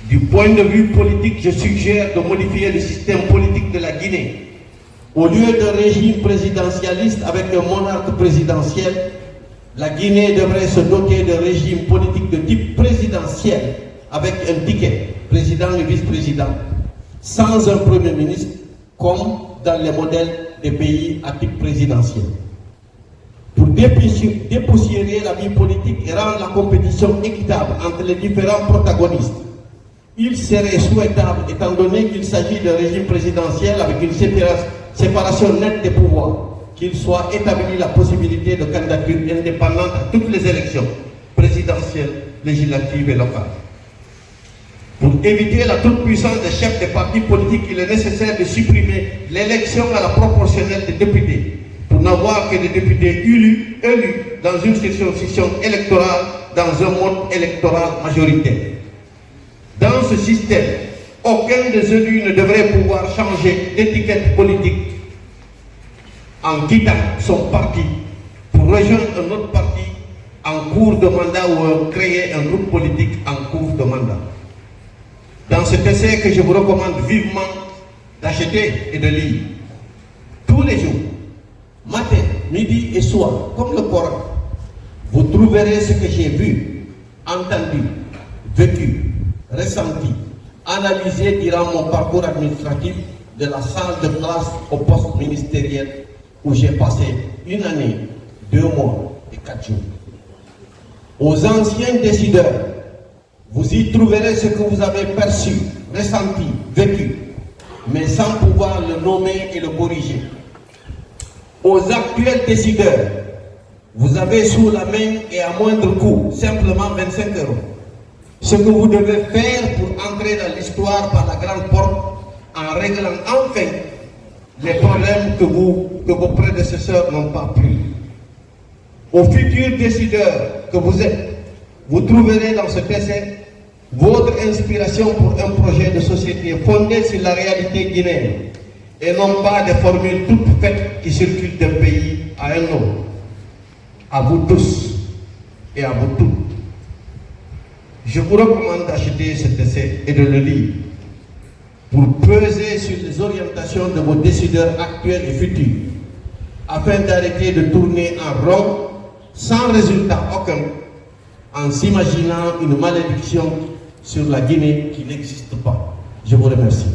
Du point de vue politique, je suggère de modifier le système politique de la Guinée. Au lieu d'un régime présidentialiste avec un monarque présidentiel, la Guinée devrait se doter d'un régime politique de type présidentiel avec un ticket, président et vice-président, sans un premier ministre, comme dans les modèles des pays à type présidentiel. Pour dépoussiérer la vie politique et rendre la compétition équitable entre les différents protagonistes, il serait souhaitable, étant donné qu'il s'agit d'un régime présidentiel avec une séparation nette des pouvoirs, qu'il soit établi la possibilité de candidature indépendante à toutes les élections présidentielles, législatives et locales. Pour éviter la toute-puissance des chefs des partis politiques, il est nécessaire de supprimer l'élection à la proportionnelle des députés, pour n'avoir que des députés élus dans une circonscription électorale, dans un mode électoral majoritaire. Dans ce système, aucun des élus ne devrait pouvoir changer d'étiquette politique en quittant son parti pour rejoindre un autre parti en cours de mandat ou créer un groupe politique en cours de mandat. Dans cet essai que je vous recommande vivement d'acheter et de lire, tous les jours, matin, midi et soir, comme le Coran, vous trouverez ce que j'ai vu, entendu, vécu, ressenti, analysé durant mon parcours administratif de la salle de classe au poste ministériel où j'ai passé 1 année, 2 mois et 4 jours. Aux anciens décideurs, vous y trouverez ce que vous avez perçu, ressenti, vécu, mais sans pouvoir le nommer et le corriger. Aux actuels décideurs, vous avez sous la main et à moindre coût, simplement 25 €. Ce que vous devez faire pour entrer dans l'histoire par la grande porte en réglant enfin les problèmes que vos prédécesseurs n'ont pas pu. Aux futurs décideurs que vous êtes, vous trouverez dans cet essai votre inspiration pour un projet de société fondé sur la réalité guinéenne et non pas des formules toutes faites qui circulent d'un pays à un autre. À vous tous et à vous toutes, je vous recommande d'acheter cet essai et de le lire pour peser sur les orientations de vos décideurs actuels et futurs, afin d'arrêter de tourner en rond sans résultat aucun, en s'imaginant une malédiction sur la Guinée qui n'existe pas. Je vous remercie.